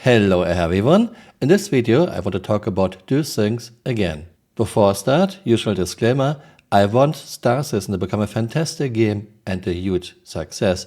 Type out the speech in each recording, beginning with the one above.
Hello everyone, in this video I want to talk about desync again. Before I start, usual disclaimer, I want Star Citizen to become a fantastic game and a huge success.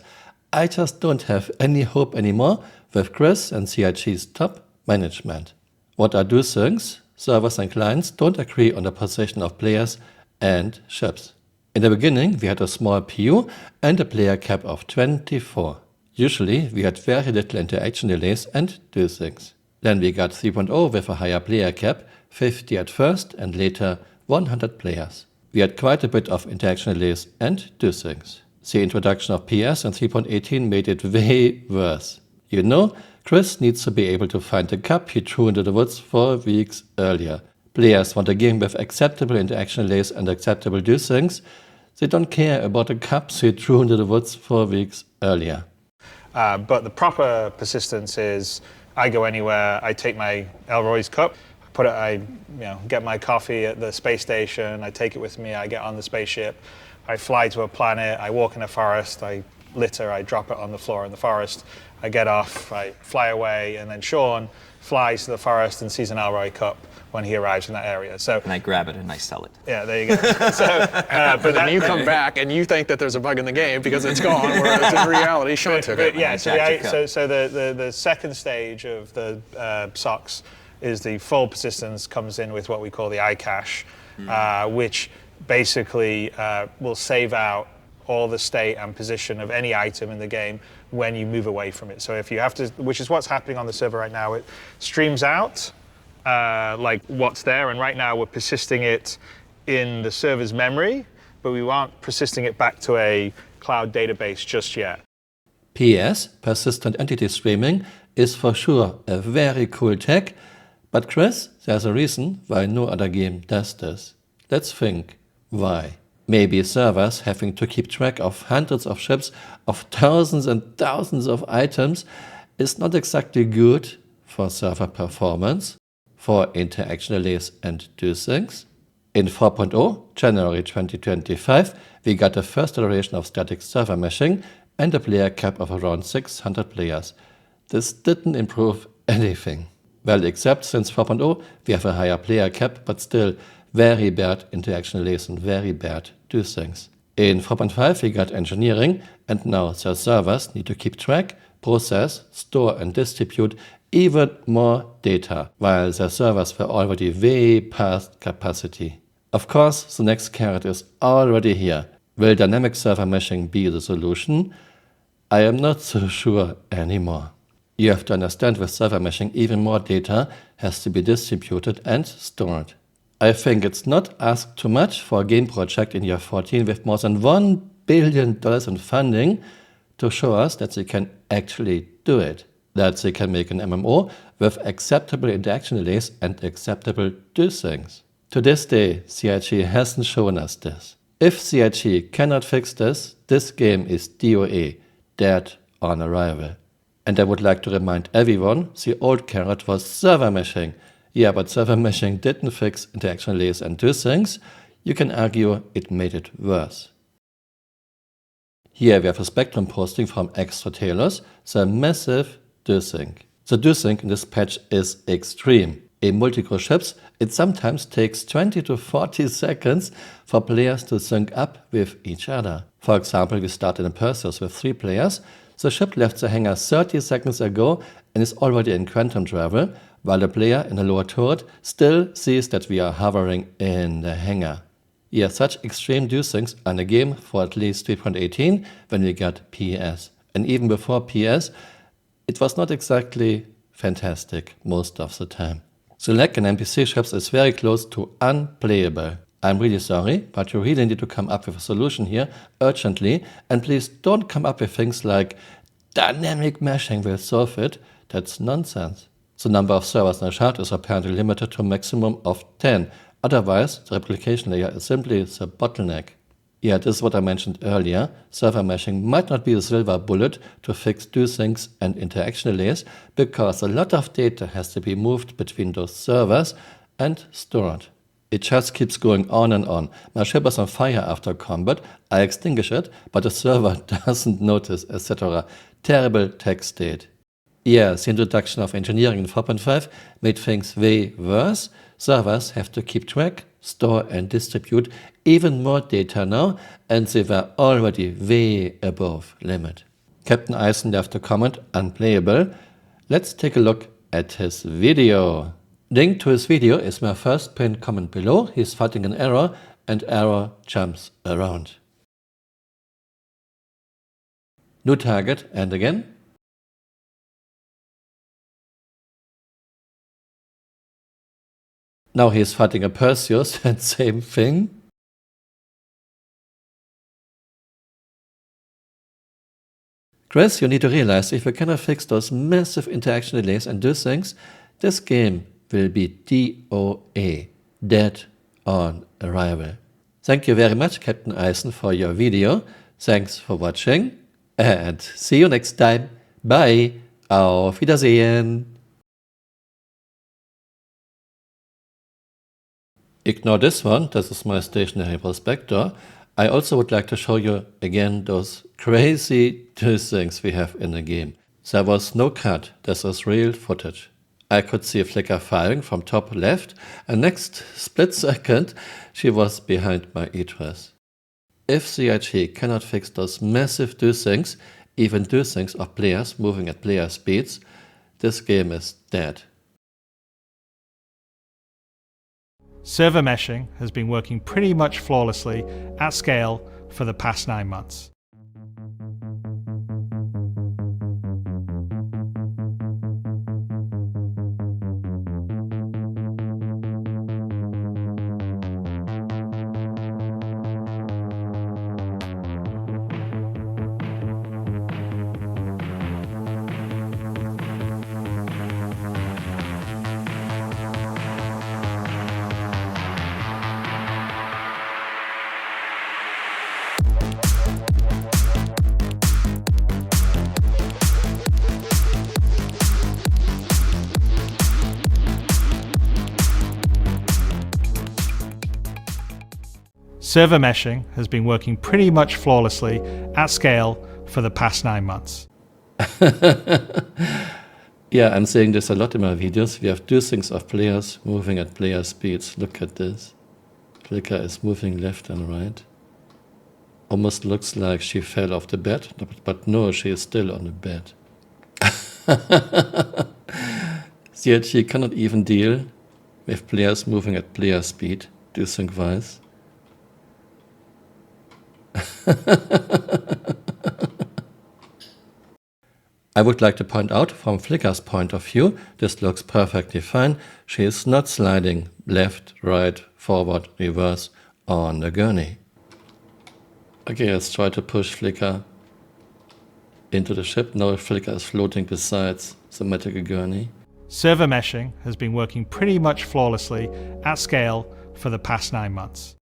I just don't have any hope anymore with Chris and CIG's top management. What are desyncs? Servers and clients don't agree on the position of players and ships. In the beginning we had a small PU and a player cap of 24. Usually we had very little interaction delays and desyncs. Then we got 3.0 with a higher player cap, 50 at first and later 100 players. We had quite a bit of interaction delays and desyncs. The introduction of PS in 3.18 made it way worse. You know, Chris needs to be able to find the cup he threw into the woods 4 weeks earlier. Players want a game with acceptable interaction delays and acceptable desyncs. They don't care about the cups he threw into the woods 4 weeks earlier. But the proper persistence is I go anywhere, I take my Elroy's cup, I get my coffee at the space station, I take it with me, I get on the spaceship, I fly to a planet, I walk in a forest, I litter, I drop it on the floor in the forest, I get off, I fly away, and then Sean flies to the forest and sees an Elroy cup when he arrives in that area. And I grab it and I sell it. Yeah, there you go. But then you come back and you think that there's a bug in the game because it's gone, whereas in reality, Sean took it. Yeah, so the second stage of the SOCs is the full persistence comes in with what we call the iCache, which basically will save out all the state and position of any item in the game when you move away from it. So if you have to, which is what's happening on the server right now, it streams out like what's there, and right now we're persisting it in the server's memory, but we aren't persisting it back to a cloud database just yet. PS, persistent entity streaming, is for sure a very cool tech, but Chris, there's a reason why no other game does this. Let's think, why? Maybe servers having to keep track of hundreds of ships, of thousands and thousands of items is not exactly good for server performance, for interaction delays and desyncs. In 4.0, January 2025, we got the first iteration of static server meshing and a player cap of around 600 players. This didn't improve anything. Well, except since 4.0 we have a higher player cap, but still very bad interaction delays and very bad desyncs. In 4.5 we got engineering, and now the servers need to keep track, process, store and distribute even more data, while the servers were already way past capacity. Of course, the next carrot is already here. Will dynamic server meshing be the solution? I am not so sure anymore. You have to understand, with server meshing even more data has to be distributed and stored. I think it's not asked too much for a game project in year 14 with more than $1 billion in funding to show us that they can actually do it. That they can make an MMO with acceptable interaction delays and acceptable desyncs. To this day, CIG hasn't shown us this. If CIG cannot fix this, this game is DOA, dead on arrival. And I would like to remind everyone, the old carrot was server meshing. Yeah, but server meshing didn't fix interaction delays and desyncs. You can argue it made it worse. Here we have a spectrum posting from Extra Tailors, the massive desync. The desync in this patch is extreme. In multi-core ships, it sometimes takes 20 to 40 seconds for players to sync up with each other. For example, we started in Perseus with 3 players. The ship left the hangar 30 seconds ago and is already in quantum travel, while the player in the lower turret still sees that we are hovering in the hangar. Yeah, such extreme desyncs are in the game for at least 3.18 when we got PS. And even before PS, it was not exactly fantastic most of the time. The lag in NPC ships is very close to unplayable. I'm really sorry, but you really need to come up with a solution here urgently, and please don't come up with things like dynamic meshing will solve it. That's nonsense. The number of servers in a shard is apparently limited to a maximum of 10. Otherwise, the replication layer is simply the bottleneck. Yeah, this is what I mentioned earlier. Server meshing might not be the silver bullet to fix desyncs and interaction delays, because a lot of data has to be moved between those servers and stored. It just keeps going on and on. My ship is on fire after combat, I extinguish it, but the server doesn't notice, etc. Terrible tech state. Yes, the introduction of engineering in 4.5 made things way worse. Servers have to keep track, store and distribute even more data now, and they were already way above limit. Captain Eisen left a comment, unplayable. Let's take a look at his video. Link to his video is my first pinned comment below. He's fighting an error and error jumps around. New target and again. Now he's fighting a Perseus and same thing. Chris, you need to realize if you cannot fix those massive interaction delays and desyncs, this game will be DOA, dead on arrival. Thank you very much, Captain Eisen, for your video. Thanks for watching and see you next time. Bye. Auf Wiedersehen. Ignore this one, this is my stationary prospector. I also would like to show you again those crazy desyncs we have in the game. There was no cut, this is real footage. I could see a flicker firing from top left, and next split second she was behind my egress. If CIG cannot fix those massive desyncs, even desyncs of players moving at player speeds, this game is dead. Server meshing has been working pretty much flawlessly at scale for the past 9 months. Server meshing has been working pretty much flawlessly at scale for the past 9 months. Yeah, I'm saying this a lot in my videos. We have desyncs of players moving at player speeds. Look at this. Flicker is moving left and right. Almost looks like she fell off the bed, but no, she is still on the bed. Yet she cannot even deal with players moving at player speed, desync-wise. I would like to point out, from Flicker's point of view, this looks perfectly fine. She is not sliding left, right, forward, reverse on the gurney. Okay, let's try to push Flicker into the ship. Now Flicker is floating besides the medical gurney. Server meshing has been working pretty much flawlessly at scale for the past 9 months.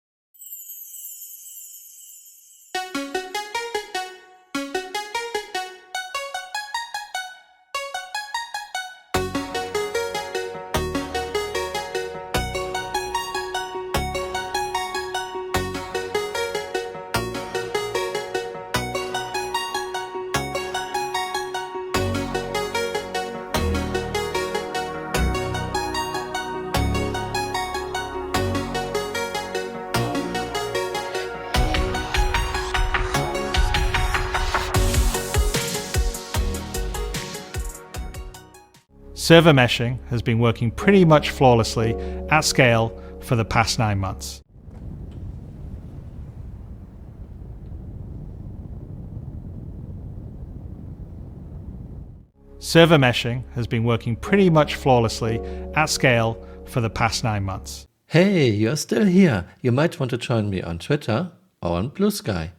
Server meshing has been working pretty much flawlessly at scale for the past 9 months. Server meshing has been working pretty much flawlessly at scale for the past 9 months. Hey, you're still here. You might want to join me on Twitter or on Blue Sky.